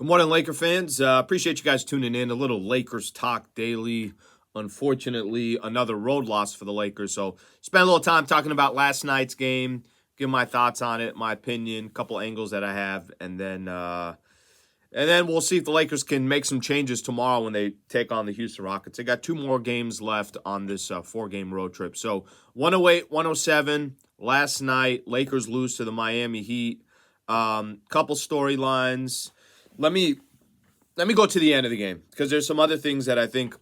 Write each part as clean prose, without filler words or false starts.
Good morning, Laker fans. Appreciate you guys tuning in. A little Lakers talk daily. Unfortunately, another road loss for the Lakers. So, spend a little time talking about last night's game, give my thoughts on it, my opinion, a couple angles that I have, and then we'll see if the Lakers can make some changes tomorrow when they take on the Houston Rockets. They got two more games left on this four-game road trip. So, 108, 107 last night. Lakers lose to the Miami Heat. Couple storylines. Let me go to the end of the game because there's some other things that I think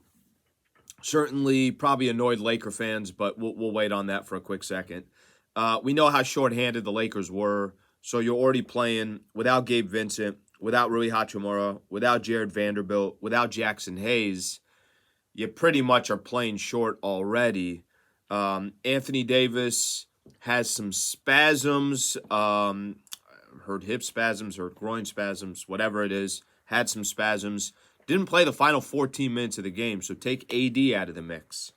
certainly probably annoyed Laker fans, but we'll wait on that for a quick second. We know how shorthanded the Lakers were, so you're already playing without Gabe Vincent, without Rui Hachimura, without Jared Vanderbilt, without Jackson Hayes. You pretty much are playing short already. Anthony Davis has some spasms. Heard hip spasms, heard groin spasms, whatever it is, had some spasms. Didn't play the final 14 minutes of the game, so take AD out of the mix.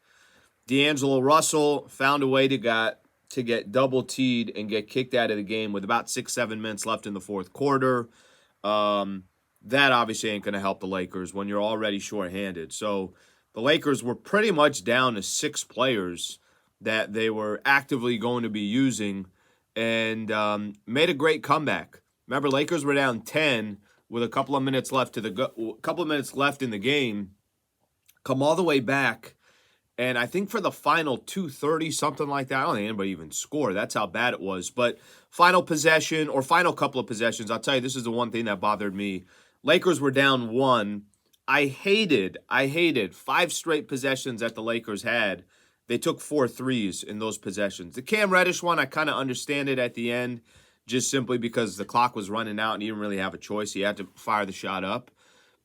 D'Angelo Russell found a way to get double-teed and get kicked out of the game with about 6-7 minutes left in the fourth quarter. That obviously ain't going to help the Lakers when you're already shorthanded. So the Lakers were pretty much down to 6 players that they were actively going to be using and made a great comeback. Remember, Lakers were down 10 with a couple of minutes left in the game. Come all the way back, and I think for the final 2:30, something like that. I don't think anybody even scored. That's how bad it was. But final possession or final couple of possessions, I'll tell you, this is the one thing that bothered me. Lakers were down 1. I hated 5 straight possessions that the Lakers had. They took 4 threes in those possessions. The Cam Reddish one, I kind of understand it at the end, just simply because the clock was running out and he didn't really have a choice. He had to fire the shot up.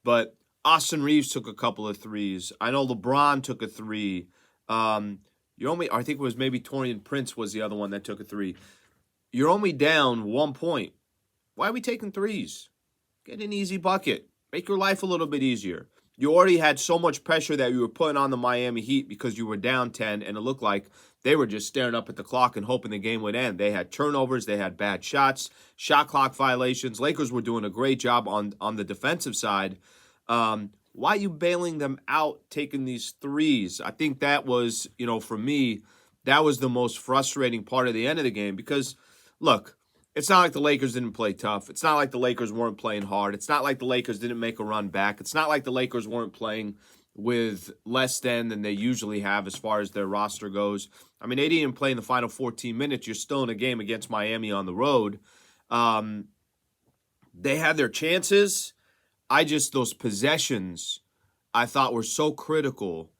But Austin Reeves took a couple of threes. I know LeBron took a 3. I think it was maybe Taurean Prince was the other one that took a 3. You're only down 1 point. Why are we taking threes? Get an easy bucket. Make your life a little bit easier. You already had so much pressure that you were putting on the Miami Heat because you were down 10, and it looked like they were just staring up at the clock and hoping the game would end. They had turnovers. They had bad shots, shot clock violations. Lakers were doing a great job on the defensive side. Why are you bailing them out, taking these threes? I think that was, for me, that was the most frustrating part of the end of the game because, look, it's not like the Lakers didn't play tough. It's not like the Lakers weren't playing hard. It's not like the Lakers didn't make a run back. It's not like the Lakers weren't playing with less than they usually have as far as their roster goes. I mean, they didn't play in the final 14 minutes. You're still in a game against Miami on the road. They had their chances. Those possessions I thought were so critical.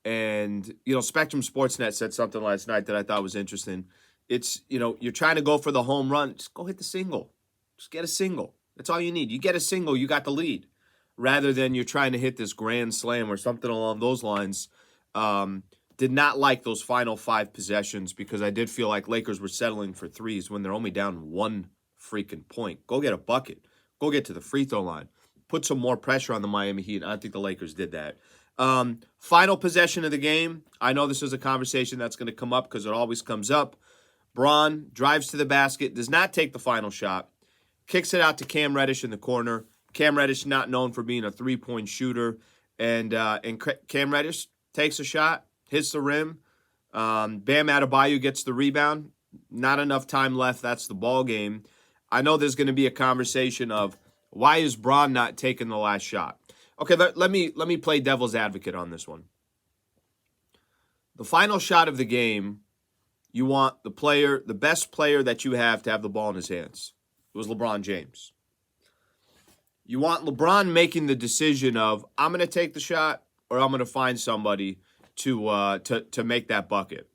And, Spectrum Sportsnet said something last night that I thought was interesting. It's, you're trying to go for the home run. Just go hit the single. Just get a single. That's all you need. You get a single, you got the lead. Rather than you're trying to hit this grand slam or something along those lines. Did not like those final 5 possessions because I did feel like Lakers were settling for threes when they're only down 1 freaking point. Go get a bucket. Go get to the free throw line. Put some more pressure on the Miami Heat. I don't think the Lakers did that. Final possession of the game. I know this is a conversation that's going to come up because it always comes up. Braun drives to the basket, does not take the final shot, kicks it out to Cam Reddish in the corner. Cam Reddish not known for being a three-point shooter, and Cam Reddish takes a shot, hits the rim. Bam Adebayo gets the rebound. Not enough time left. That's the ball game. I know there's going to be a conversation of why is Braun not taking the last shot. Okay, let me play devil's advocate on this one. The final shot of the game. You want the best player that you have to have the ball in his hands. It was LeBron James. You want LeBron making the decision of, I'm going to take the shot or I'm going to find somebody to make that bucket.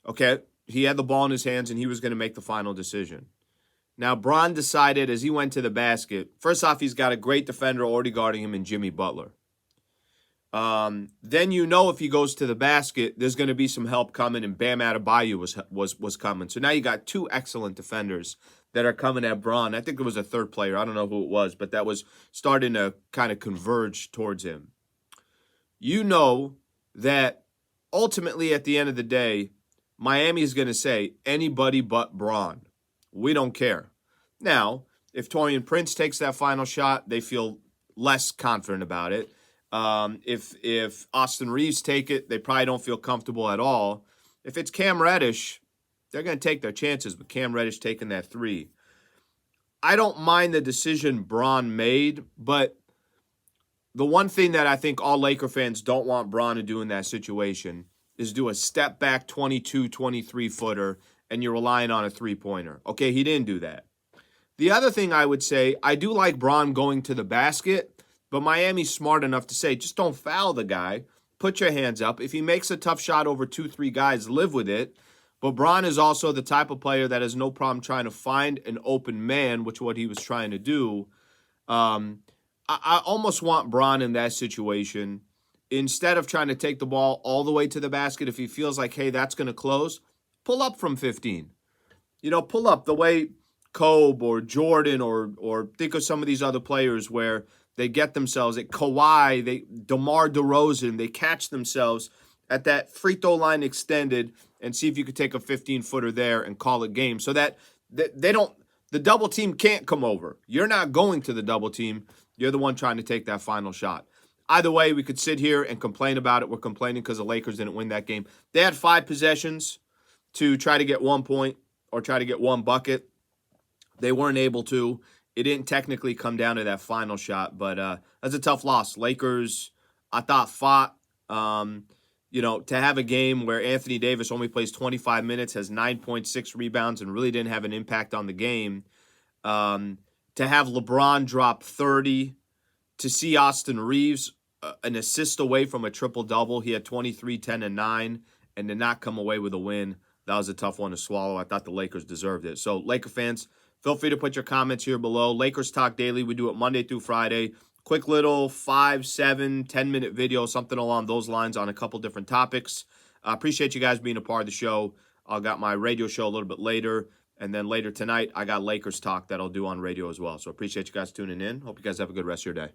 Okay, he had the ball in his hands and he was going to make the final decision. Now, Bron decided as he went to the basket, first off, he's got a great defender already guarding him in Jimmy Butler. Then if he goes to the basket, there's going to be some help coming, and Bam Adebayo was coming. So now you got 2 excellent defenders that are coming at Braun. I think it was a third player. I don't know who it was, but that was starting to kind of converge towards him. You know that ultimately at the end of the day, Miami is going to say anybody but Braun. We don't care. Now, If Taurean Prince takes that final shot, they feel less confident about it. If Austin Reeves take it, they probably don't feel comfortable at all. If it's Cam Reddish, they're going to take their chances with Cam Reddish taking that three. I don't mind the decision Bron made, but the one thing that I think all Laker fans don't want Bron to do in that situation is do a step back 22, 23 footer and you're relying on a three-pointer. Okay, he didn't do that. The other thing I would say, I do like Bron going to the basket, but Miami's smart enough to say, just don't foul the guy. Put your hands up. If he makes a tough shot over 2-3 guys, live with it. But Bron is also the type of player that has no problem trying to find an open man, which is what he was trying to do. I almost want Bron in that situation. Instead of trying to take the ball all the way to the basket, if he feels like, hey, that's going to close, pull up from 15. Pull up the way Kobe or Jordan or think of some of these other players where they get themselves at Kawhi, DeMar DeRozan, they catch themselves at that free throw line extended and see if you could take a 15-footer there and call it game so that they don't, the double team can't come over. You're not going to the double team. You're the one trying to take that final shot. Either way, we could sit here and complain about it. We're complaining because the Lakers didn't win that game. They had 5 possessions to try to get 1 point or try to get 1 bucket. They weren't able to. It didn't technically come down to that final shot, but that's a tough loss. Lakers, I thought, fought. To have a game where Anthony Davis only plays 25 minutes, has 9.6 rebounds, and really didn't have an impact on the game. To have LeBron drop 30, to see Austin Reeves an assist away from a triple-double. He had 23, 10, and 9, and to not come away with a win, that was a tough one to swallow. I thought the Lakers deserved it. So, Laker fans, feel free to put your comments here below. Lakers Talk Daily, we do it Monday through Friday. Quick little 5, 7, 10-minute video, something along those lines on a couple different topics. I appreciate you guys being a part of the show. I got my radio show a little bit later. And then later tonight, I got Lakers Talk that I'll do on radio as well. So appreciate you guys tuning in. Hope you guys have a good rest of your day.